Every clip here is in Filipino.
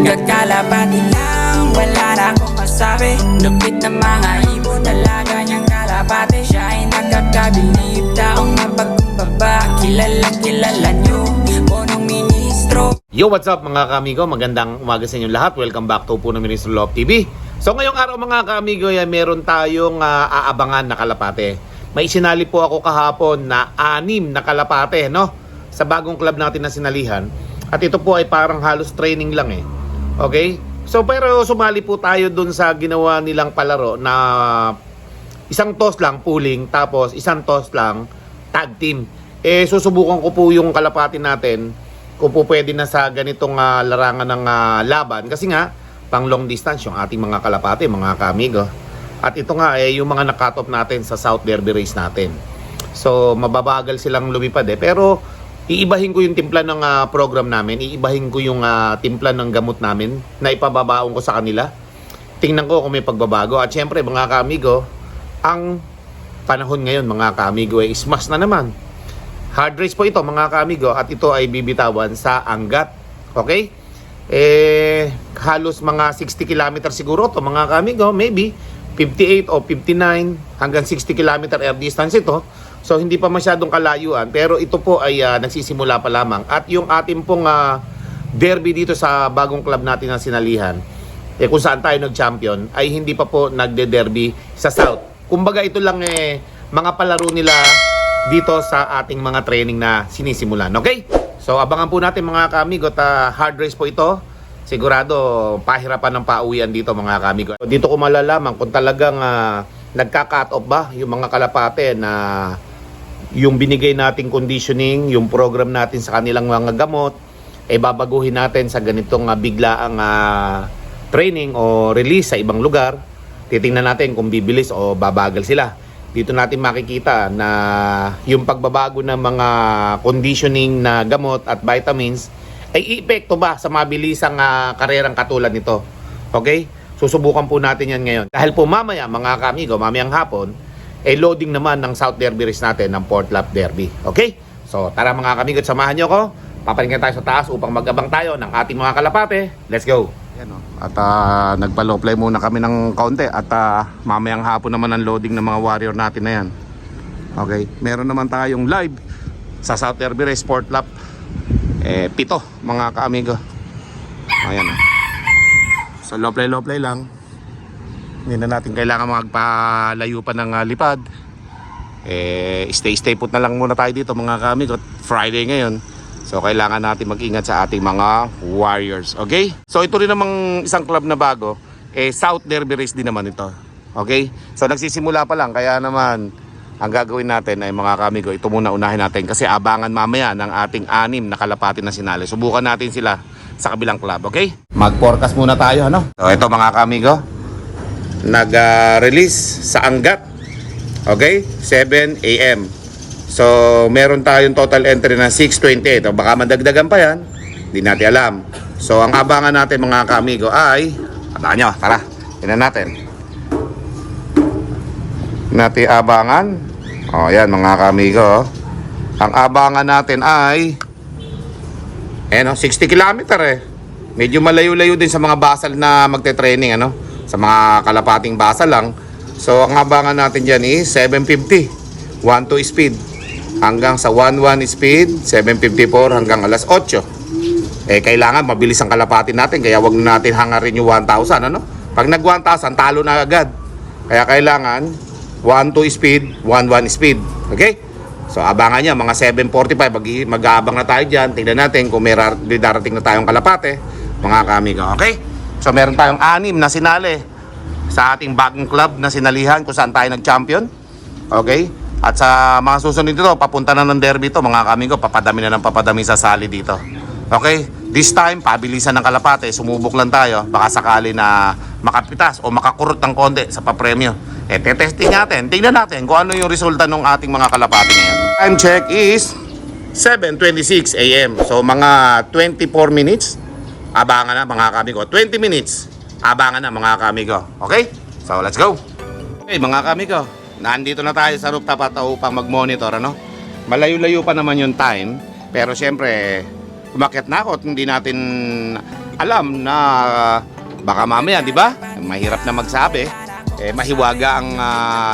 Kakalapati lang, wala na akong masabi. Lupit na mga ibon, dalaga niyang kalapati. Siya ay nakakabilib, taong mapagkumbaba. Kilala niyo, punong ministro. Yo, what's up mga kaamigo? Magandang umaga sa inyo lahat. Welcome back to Punong Ministro Love TV. So ngayong araw mga kaamigo, meron tayong aabangan na kalapate. May sinali po ako kahapon na 6 na kalapate, no? Sa bagong club natin na sinalihan. At ito po ay parang halos training lang eh. Okay? So pero sumali po tayo dun sa ginawa nilang palaro na isang toss lang pooling, tapos isang toss lang tag team. Susubukan ko po yung kalapate natin kung po pwede na sa ganitong larangan ng laban. Kasi nga, pang long distance yung ating mga kalapate, mga kaamigo. At ito nga, yung mga nakatop natin sa South Derby race natin. So, mababagal silang lumipad eh. Pero, iibahin ko yung timpla ng program namin. Iibahin ko yung timpla ng gamot namin na ipababaon ko sa kanila. Tingnan ko kung may pagbabago. At syempre, mga kaamigo, ang panahon ngayon, mga kaamigo, is mas na naman. Hard race po ito mga kaamigo at ito ay bibitawan sa Angat. Okay? Halos mga 60 km siguro to mga kaamigo, maybe 58 o 59 hanggang 60 km air distance ito. So hindi pa masyadong kalayuan pero ito po ay nagsisimula pa lamang. At yung ating pong derby dito sa bagong club natin na sinalihan, kung saan tayo nag-champion, ay hindi pa po nagde-derby sa South. Kumbaga ito lang mga palaro nila dito sa ating mga training na sinisimulan. Okay? So abangan po natin mga kaamigo at hard race po ito. Sigurado pahirapan ng pauwian dito mga kaamigo. Dito ko malalaman kung talagang nagka-cut off ba yung mga kalapate na yung binigay nating conditioning, yung program natin sa kanilang mga gamot, babaguhin natin sa ganitong biglaang training o release sa ibang lugar. Titingnan natin kung bibilis o babagal sila. Dito natin makikita na yung pagbabago ng mga conditioning na gamot at vitamins ay epekto ba sa mabilisang karerang katulad nito. Okay? Susubukan po natin yan ngayon. Dahil po mamaya mga kaamigo, mamayang hapon, loading naman ng South Derby race natin ng Port Lap Derby. Okay? So tara mga kaamigo, samahan nyo ko. Papalingan tayo sa taas upang mag-abang tayo ng ating mga kalapate. Let's go! Yan, at nagpa-low play muna kami ng kaunti at mamayang hapon naman ang loading ng mga warrior natin na yan. Okay, meron naman tayong live sa South Derby Race Sport Lap 7 mga kaamigo. Ayan. So low play lang. Hindi na natin kailangan magpalayo pa ng lipad. Stay put na lang muna tayo dito mga kaamigo. Friday ngayon. So kailangan natin mag-ingat sa ating mga warriors. Okay? So ito rin namang isang club na bago. South Derby race din naman ito. Okay? So nagsisimula pa lang. Kaya naman ang gagawin natin ay mga kamigo, ito muna unahin natin. Kasi abangan mamaya ng ating 6 na kalapati na sinali. Subukan natin sila sa kabilang club. Okay? Mag-forecast muna tayo. Ano? So ito mga kamigo, nag-release sa Angat. Okay? 7 a.m. So, meron tayong total entry na 628. O baka madagdagan pa yan. Hindi natin alam. So, ang abangan natin mga kaamigo ay, tandaan nyo, tara, tingnan natin. Natin abangan. O, yan mga kaamigo. Ang abangan natin ay, 60 km Medyo malayo-layo din sa mga basal na magte-training, sa mga kalapating basal lang. So, ang abangan natin dyan is 750. 1-2 speed. Hanggang sa 1-1 speed, 754 hanggang alas 8. Kailangan mabilis ang kalapatin natin, kaya wag na natin hangarin yung 1,000, Pag nag 1,000, talo na agad. Kaya kailangan 1-2 speed, 1-1 speed. Okay? So abangan niya, mga 7:45 mag-aabang na tayo diyan. Tingnan natin kung may darating na tayong kalapate, mga kaamigo. Okay? So meron tayong 6 na sinali sa ating bagong club na sinalihan kung saan tayo nag-champion. Okay? At sa mga susunod dito, papunta na ng derby to mga kaamigo, papadami na ng papadami sa sali dito. Okay? This time, pabilisan ng kalapate, sumubok lang tayo, baka sakali na makapitas o makakurot ng konti sa papremyo. Testing natin, tingnan natin kung ano yung resulta ng ating mga kalapate ngayon. Time check is 7:26 a.m. So mga 24 minutes, abangan na mga kaamigo. 20 minutes, abangan na mga kaamigo. Okay? So let's go! Okay mga kaamigo, nandito na tayo sa rooftop at upang mag-monitor, Malayo-layo pa naman yung time, pero syempre umakyat na ako at hindi natin alam na baka mamaya, di ba? Mahirap na magsabi. Mahiwaga ang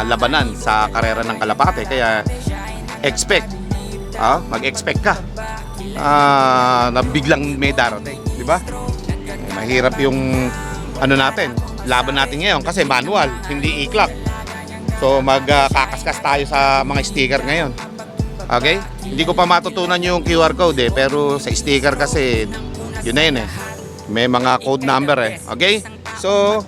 labanan sa karera ng Kalapate. Kaya expect, mag-expect ka na biglang may darating, di ba? Mahirap yung ano natin, laban natin ngayon kasi manual, hindi i-clock. So magkakaskas tayo sa mga sticker ngayon. Okay? Hindi ko pa matutunan yung QR code pero sa sticker kasi yun na yun may mga code number Okay? So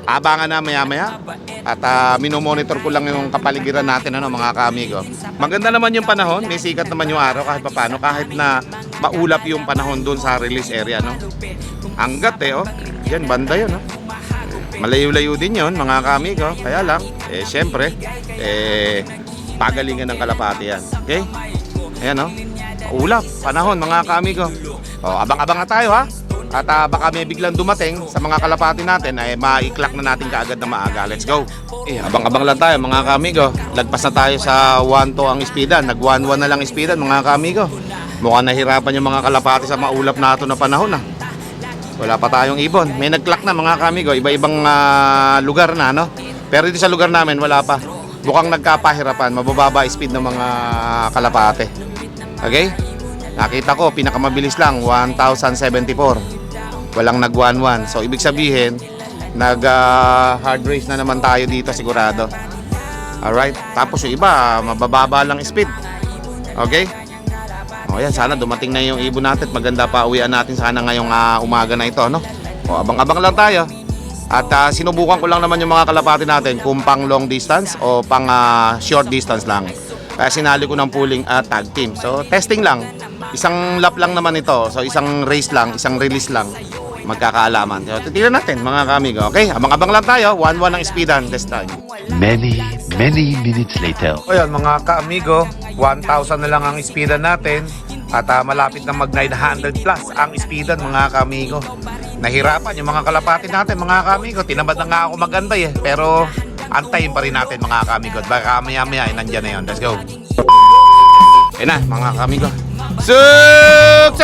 abangan na maya-maya at minomonitor ko lang yung kapaligiran natin mga kaamigo. Maganda naman yung panahon, may sikat naman yung araw kahit paano, kahit na maulap yung panahon doon sa release area Hanggat yan banda yun Malayo-layo din yun mga kaamigo. Kaya lang syempre pagalingan ng Kalapate yan. Okay? Ayan ulap panahon mga kaamigo. Abang-abang na tayo At baka may biglang dumating sa mga Kalapate natin ay ma-clock na natin kaagad na maaga. Let's go. Abang-abang lang tayo mga kaamigo. Lagpas na tayo sa 1-2 ang speedan. Nag-1-1 na lang speedan mga kaamigo. Mukhang nahirapan yung mga Kalapate sa maulap na ito na panahon Wala pa tayong ibon. May nag-clock na mga kaamigo. Iba-ibang lugar na Pero dito sa lugar namin wala pa. Mukhang nagkapahirapan. Mabababa speed ng mga Kalapate. Okay? Nakita ko pinakamabilis lang 1074. Walang nag-1-1. So ibig sabihin nag hard race na naman tayo dito sigurado. Alright. Tapos yung iba mabababa lang speed. Okay? Yan, sana dumating na yung ibon natin. Maganda pa uwian natin sana ngayong umaga na ito abang-abang lang tayo. At sinubukan ko lang naman yung mga Kalapate natin kung pang long distance o pang short distance lang. Kaya sinali ko ng pooling at tag team. So testing lang. Isang lap lang naman ito. So isang race lang, isang release lang. Magkakaalaman. So titignan natin mga kaamigo. Okay, abang-abang lang tayo. 1-1 ang speedan this time. Many minutes later. Ayan mga kaamigo, 1,000 na lang ang speedan natin. At malapit na mag 900 plus ang speedan mga kaamigo. Nahirapan yung mga Kalapate natin mga kaamigo. Tinamad na nga ako mag-antay pero antayin pa rin natin mga kaamigo. Baka maya-maya nandyan na yun. Let's go. Ayan na mga kaamigo. Suk!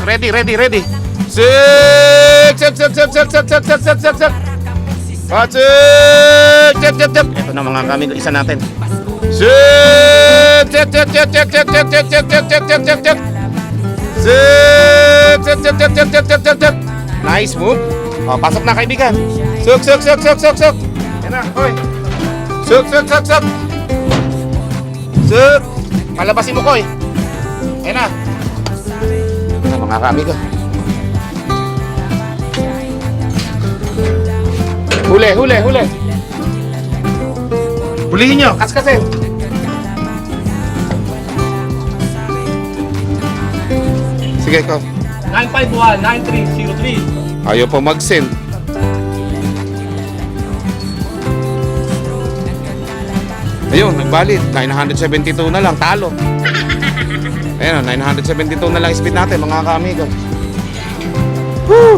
Ready. Suk! Ito na mga kaamigo, isa natin. Suk! Nice move. Pasok na kaibigan. Suk. Ayan na, hoy. Suk. Suk. Palabasin mo ko Ayan na. Mga kaamigo. Huli. Hulihin nyo, kaskasin. Sige ko. 951-9303. Ayaw pa mag-send. Ayun, nagbalit. 972 na lang, talo. Ayun, 972 na lang speed natin mga kaamigo. Woo!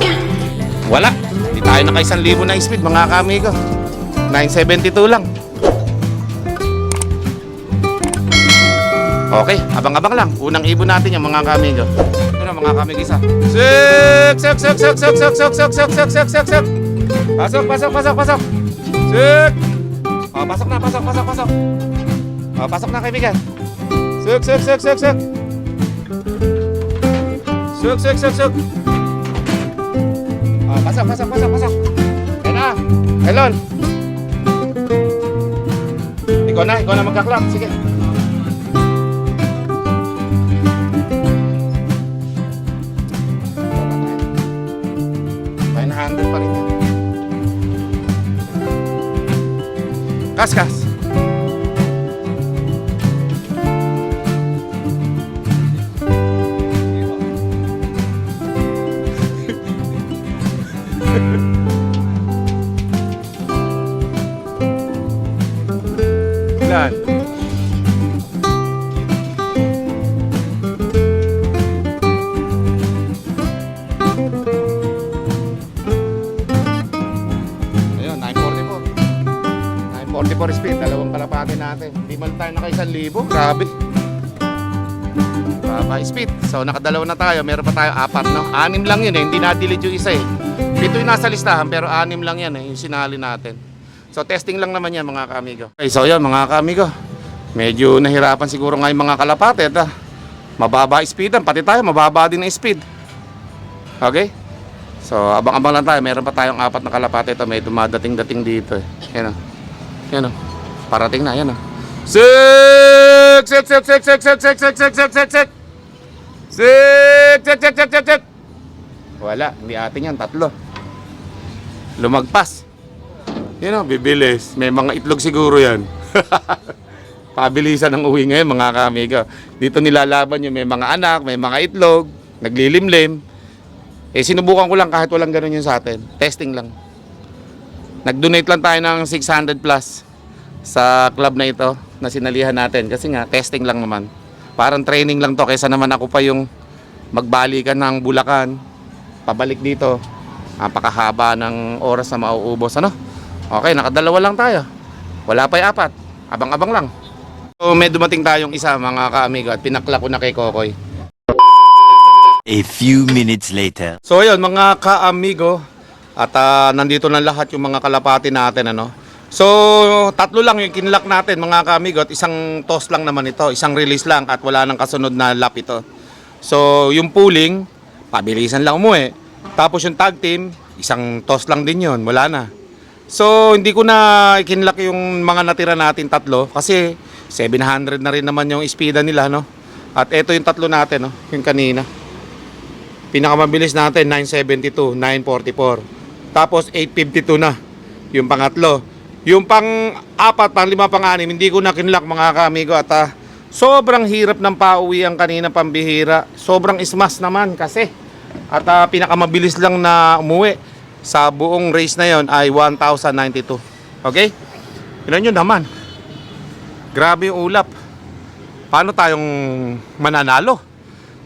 Wala. Hindi tayo naka 1,000 na speed mga kaamigo. 972 lang. Okay, abang-abang lang. Unang ibon natin yung mga kaamigo. Ito na mga kaamigo isa. Suk. Pasok. Suk. Pasok na. Pasok na kaibigan. Suk. Pasok. Ayan na. Elon. Ikaw na magka-clock. Sige. Handle pa rin yan. Kas. Ilan? Ayun, 944 speed, dalawang Kalapate natin. Hindi man tayo naka 1,000. Grabe. Baba speed. So nakadalawa na tayo. Meron pa tayo 4, no? 6 lang yun eh. Hindi na-delete yung isa eh. 7 yung nasa listahan pero 6 lang yan eh. Yung sinali natin. So testing lang naman yan mga kaamigo. Okay, so yun mga kaamigo. Medyo nahirapan siguro nga yung mga kalapate. Mababa speedan. Pati tayo mababa din ang speed. Okay? So abang-abang lang tayo. Meron pa tayong 4 na kalapate. Ito may dumadating-dating dito eh. Yan o. Yan o. Parating na. Yan o. Sik! Sik! Sik! Sik! Sik! Sik! Sik! Sik! Sik! Sik! Sik! Sik! Sik! Sik! Sik! Sik! Sik! Sik! Wala. Hindi atin yan. 3. Lumagpas. Yan o. Bibilis. May mga itlog siguro yan. Pabilisan ng uwi ngayon mga kaamigo. Dito nilalaban yung may mga anak, may mga itlog, naglilimlim. Eh sinubukan ko lang kahit walang ganun yun sa atin. Testing lang. Nag-donate lang tayo ng 600 plus sa club na ito na sinalihan natin. Kasi nga, testing lang naman. Parang training lang to kaysa naman ako pa yung magbalikan ng Bulacan. Pabalik dito. Napakahaba ng oras na mauubos. Ano? Okay, nakadalawa lang tayo. Wala pa yung 4. Abang-abang lang. So may dumating tayong isa mga kaamigo at pinakla ko na kay Kokoy. A few minutes later. So ayun mga kaamigo at nandito na lahat yung mga kalapati natin ano. So 3 lang yung kinlock natin mga kaamigo at isang toss lang naman ito, isang release lang at wala nang kasunod na lap ito. So yung pooling, pabilisan lang umuwi. Tapos yung tag team, isang toss lang din yun, wala na. So hindi ko na kinlock yung mga natira natin 3 kasi 700 na rin naman yung speeda nila no. At ito yung 3 natin no, yung kanina. Pinakamabilis natin 972, 944. Tapos 852 na yung pangatlo. Yung pang-4, pang-5, pang-6 hindi ko na kinlock mga kaamigo at sobrang hirap ng pauwi ang kanina pambihira. Sobrang ismas naman kasi. At pinakamabilis lang na umuwi sa buong race na yon ay 1,092. Okay? Ilan yun naman? Grabe yung ulap. Paano tayong mananalo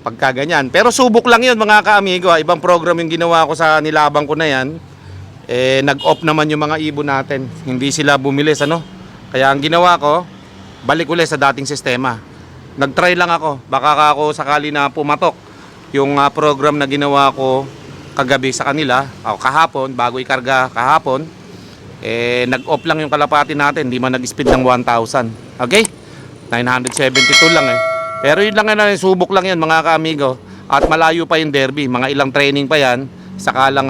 pagka ganyan? Pero subok lang yun mga kaamigo. Ibang program yung ginawa ko sa nilabang ko na yan. Eh, nag-off naman yung mga ibon natin. Hindi sila bumilis ano. Kaya ang ginawa ko, balik ulit sa dating sistema. Nag-try lang ako. Baka ako sakali na pumatok yung program na ginawa ko kagabi sa kanila, o kahapon, bago ikarga kahapon, eh, nag-off lang yung kalapati natin, hindi man nag-speed ng 1,000. Okay? 972 lang eh. Pero yun lang na, subok lang yan mga kaamigo. At malayo pa yung derby, mga ilang training pa yan, saka lang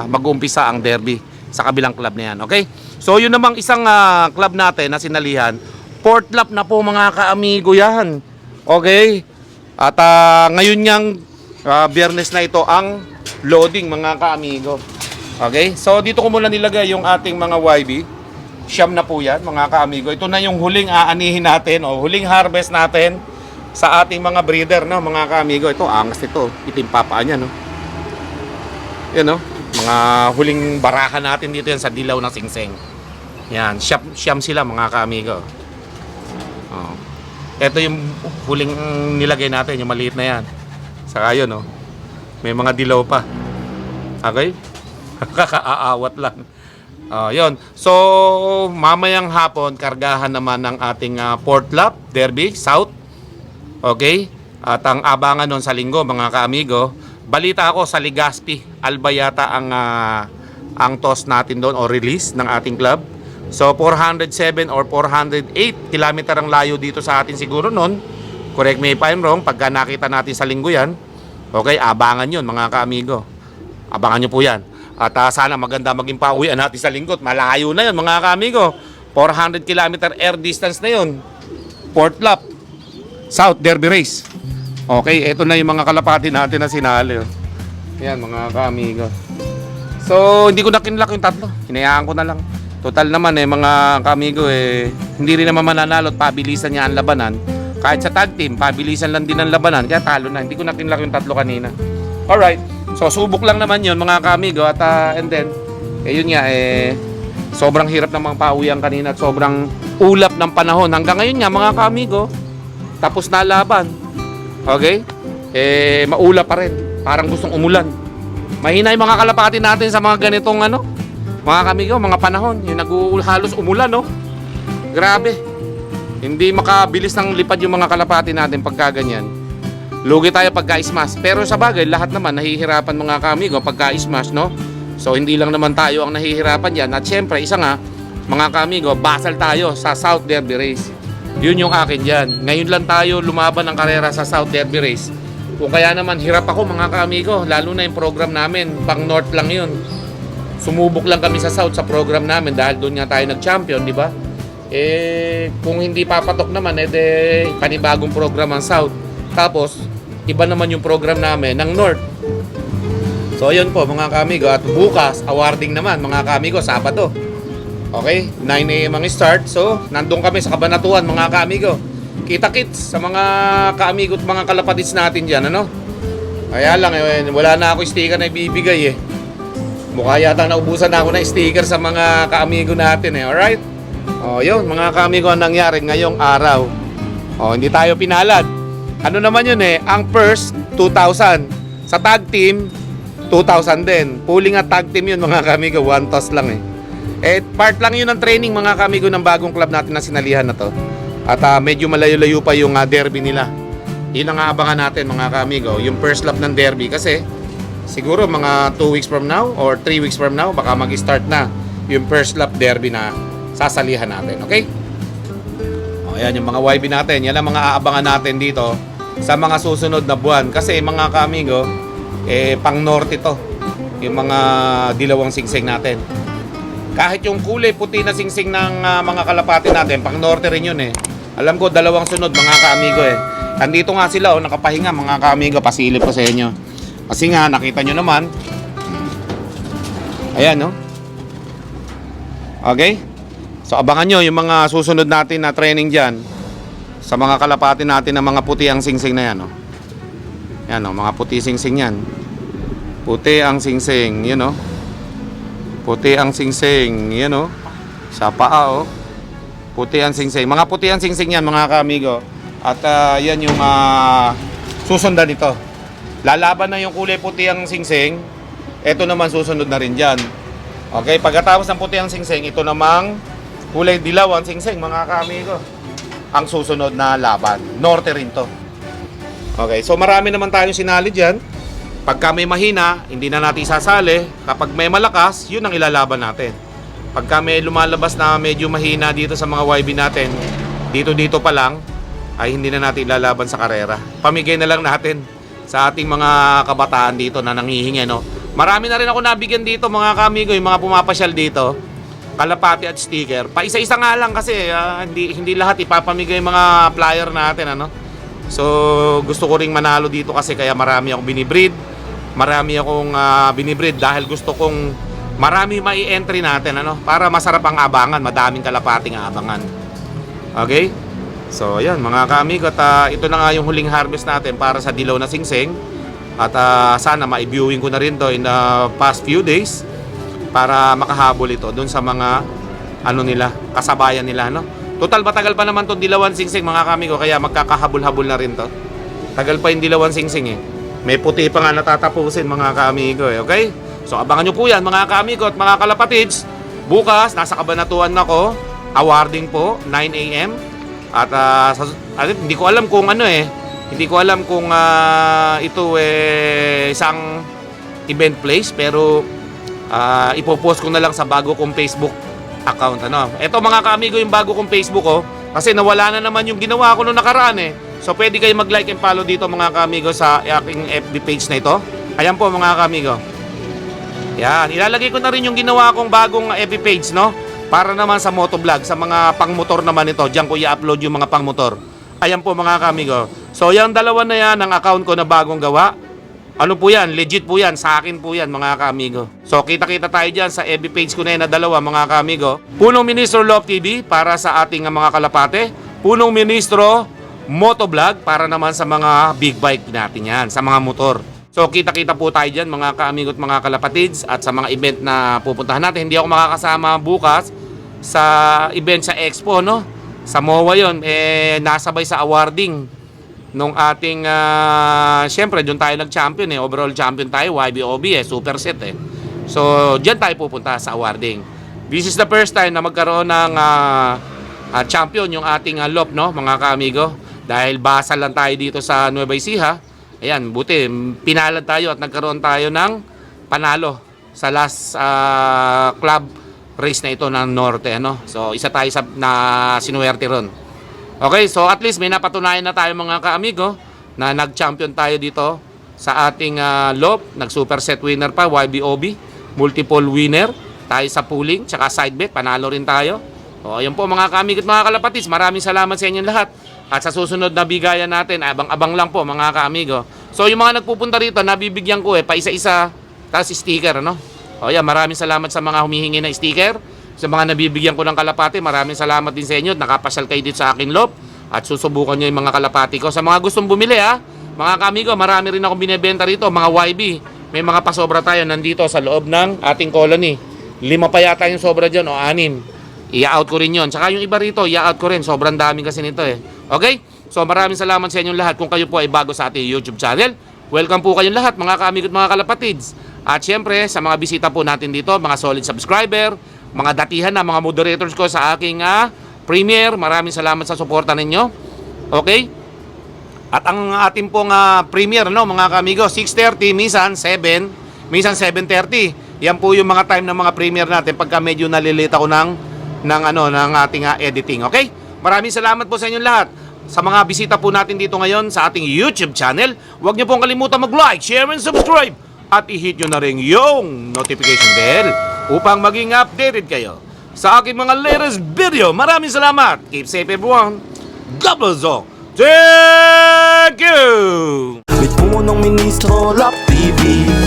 mag-umpisa ang derby sa kabilang club na yan. Okay? So yun namang isang club natin na sinalihan, 4th lap na po mga kaamigo yan. Okay? At ngayon niyang biyernes na ito ang loading mga kaamigo. Okay? So dito ko muna nilagay yung ating mga YB. Siyam na po yan mga kaamigo. Ito na yung huling aanihin natin o huling harvest natin sa ating mga breeder no mga kaamigo. Ito angas ito. Itim papaan niya no. Yan no. Mga huling barahan natin dito yan sa dilaw ng singseng. Yan, siyam sila mga kaamigo. Oh. Ito yung huling nilagay natin, yung maliit na yan. Saka yun, no? May mga dilaw pa. Okay? Kakaaawat lang. Yun. So, mamayang hapon, kargahan naman ng ating 4th lap, Derby, South. Okay? At ang abangan nun sa linggo, mga kaamigo, balita ako sa Legazpi, Alba yata ang toss natin doon o release ng ating club. So 407 or 408 kilometer ang layo dito sa atin siguro noon. Correct me if I'm wrong. Pagka nakita natin sa linggo yan, okay, abangan yun mga kaamigo. Abangan nyo po yan. At sana maganda maging pauwian natin sa linggo. Malayo na yun mga kaamigo. 400 kilometer air distance na yun. 4th lap, South Derby Race. Okay, eto na yung mga kalapati natin na sinali. Yan mga kaamigo. So hindi ko na kinlock yung 3. Hinayaan ko na lang. Total naman mga kaamigo hindi rin naman mananalo at pabilisan niya ang labanan. Kahit sa tag team, pabilisan lang din ang labanan. Kaya talo na. Hindi ko na kinlock yung 3 kanina. Alright. So subok lang naman yun mga kaamigo. At and then, yun nga sobrang hirap ng mga pauwian kanina at sobrang ulap ng panahon. Hanggang ngayon nga mga kaamigo, tapos na laban. Okay? Maulap pa rin. Parang gustong umulan. Mahina yung mga kalapati natin sa mga ganitong mga kamigo, mga panahon. Yung halos umulan, no? Grabe. Hindi makabilis ng lipad yung mga kalapati natin pagka ganyan. Lugi tayo pagka smash. Pero sa bagay, lahat naman nahihirapan mga kamigo pagka smash, no? So hindi lang naman tayo ang nahihirapan yan. At syempre, isa nga, mga kamigo, basal tayo sa South Derby Race. Yun yung akin dyan. Ngayon lang tayo lumaban ng karera sa South Derby Race. Kung kaya naman, hirap ako mga kamigo. Lalo na yung program namin, pang North lang yun. Sumubok lang kami sa South sa program namin dahil doon nga tayo nag-champion, di ba? Kung hindi papatok naman, panibagong program ang South. Tapos, iba naman yung program namin ng North. So, ayun po mga kamigo. At bukas, awarding naman mga kamigo, Sabado. Okay, 9 AM ang start. So, nandun kami sa Kabanatuan mga kamigo. Kita-kits sa mga kaamigo at mga kalapatids natin dyan, ano? Kaya lang, wala na ako sticker na ibibigay Mukha yata naubusan na ako ng sticker sa mga kaamigo natin alright? Yun, mga kaamigo ang nangyari ngayong araw. Hindi tayo pinalad. Ano naman yun ang first, 2,000. Sa tag team, 2,000 din. Pooling at tag team yun mga kaamigo, 1 toss lang part lang yun ng training mga kaamigo ng bagong club natin na sinalihan na to. At medyo malayo-layo pa yung derby nila. Yun ang aabangan natin mga kaamigo, yung first lap ng derby kasi siguro mga 2 weeks from now or 3 weeks from now baka mag-start na yung first lap derby na sasalihan natin, okay? Ayan yung mga YB natin, yan ang mga aabangan natin dito sa mga susunod na buwan kasi mga kaamigo, pang norte to yung mga dilawang singsing natin. Kahit yung kulay puti na singsing ng mga kalapati natin, pang norte rin yun Alam ko dalawang sunod mga kaamigo Andito nga sila nakapahinga mga kaamigo, pasilip ko sa inyo. Kasi nga nakita nyo naman. Ayan Okay? So abangan nyo yung mga susunod natin na training dyan sa mga kalapati natin na mga puti ang singsing na yan Yan mga puti singsing yan. Puti ang singsing, Puti ang singsing, sa paa puti ang singsing. Mga puti ang singsing yan mga kaamigo. At yan yung susundan nito. Lalaban na yung kulay puti ang singsing. Ito naman susunod na rin dyan. Okay, pagkatapos ng puti ang singsing, ito namang kulay dilaw ang singsing mga kaamigo. Ang susunod na laban. Norte rin to. Okay, so marami naman tayong sinali dyan. Pagka may mahina, hindi na natin isasali. Kapag may malakas, yun ang ilalaban natin. Pagka may lumalabas na medyo mahina dito sa mga YB natin, dito pa lang, ay hindi na natin ilalaban sa karera. Pamigay na lang natin sa ating mga kabataan dito na nanghihingi, Marami na rin ako nabigyan dito mga kamigo, yung mga pumapasyal dito, kalapati at sticker. Pa isa-isa nga lang kasi hindi lahat ipapamigay mga flyer natin, So gusto ko ring manalo dito kasi kaya marami akong binibreed. Marami akong binibreed dahil gusto kong marami mai-entry natin para masarap ang abangan, madaming kalapating abangan. Okay? So ayan mga kaamigo, at ito na nga yung huling harvest natin para sa dilaw na singsing. At sana ma-viewing ko na rin to in the past few days para makahabol ito dun sa mga kasabayan nila Total matagal pa naman tong dilawan singsing mga kaamigo, kaya magkakahabol-habol na rin to. Tagal pa yung dilawan singsing May puti pa nga natatapusin mga kaamigo okay? So abangan nyo po yan mga kaamigo at mga kalapatids. Bukas nasa Kabanatuan ako, awarding po 9 AM. At hindi ko alam kung hindi ko alam kung ito isang event place, pero ipopost ko na lang sa bago kong Facebook account Ito mga kaamigo yung bago kong Facebook kasi nawala na naman yung ginawa ko noong nakaraan So pwede kayo mag-like and follow dito mga kaamigo sa aking FB page na ito. Ayan po mga kaamigo. Yan, ilalagay ko na rin yung ginawa kong bagong FB page para naman sa motovlog, sa mga pangmotor naman ito. Diyan ko i-upload yung mga pangmotor. Ayan po mga kaamigo. So yung dalawa na yan ang account ko na bagong gawa. Ano po yan? Legit po yan. Sa akin po yan mga kaamigo. So kita-kita tayo dyan sa FB page ko na yan na dalawa mga kaamigo. Punong Ministro Love TV para sa ating mga kalapate. Punong Ministro Motovlog para naman sa mga big bike natin yan, sa mga motor. So kita-kita po tayo dyan mga kaamigo at mga kalapatids at sa mga event na pupuntahan natin. Hindi ako makakasama bukas sa event sa Expo sa MOA yun, nasabay sa awarding nung ating syempre doon tayo nag-champion overall champion tayo, YBOB super set So diyan tayo pupunta sa awarding. This is the first time na magkaroon ng champion yung ating LOP, no, mga kaamigo. Dahil basal lang tayo dito sa Nueva Ecija. Ayan, buti pinalad tayo at nagkaroon tayo ng panalo sa last club race na ito ng Norte, ano. So isa tayo sa na sinuwerte ron. Okay, so at least may napatunayan na tayo mga kaamigo na nag-champion tayo dito sa ating LOP, nag-super set winner pa, YBOB, multiple winner tayo sa pooling, tsaka side bet, panalo rin tayo. O, ayun po mga kaamigo at mga kalapatids, maraming salamat sa inyong lahat. At sa susunod na bigayan natin, abang-abang lang po mga kaamigo. So yung mga nagpupunta rito, nabibigyan ko pa isa-isa, tapos sticker, ano? O yan, maraming salamat sa mga humihingi ng sticker. Sa mga nabibigyan ko ng kalapati, maraming salamat din sa inyo. Nakapasyal kayo dito sa aking LOP at susubukan nyo yung mga kalapati ko. Sa mga gustong bumili mga kaamigo, marami rin akong binibenta rito, mga YB. May mga pasobra tayo nandito sa loob ng ating colony. 5 pa yata yung sobra dyan o 6. I-out ko rin yun. Tsaka yung iba rito, i-out ko rin. Sobrang dami kasi nito Okay? So maraming salamat sa inyong lahat. Kung kayo po ay bago sa ating YouTube channel, welcome po kayong lahat mga kaamigo at mga kalapatids. At syempre, sa mga bisita po natin dito, mga solid subscriber, mga datihan na mga moderators ko sa aking premiere, maraming salamat sa suporta ninyo. Okay? At ang ating pong premiere, no, mga kaamigo, 6:30, minsan 7, minsan 7:30. Yan po yung mga time ng mga premiere natin pagka medyo nalilate ako ng ating editing. Okay? Maraming salamat po sa inyong lahat. Sa mga bisita po natin dito ngayon sa ating YouTube channel, huwag niyo pong kalimutan mag-like, share, and subscribe. At i-hit nyo na rin yung notification bell upang maging updated kayo sa aking mga latest video. Maraming salamat. Keep safe everyone. God bless all. Thank you! With punong ministro, Lap TV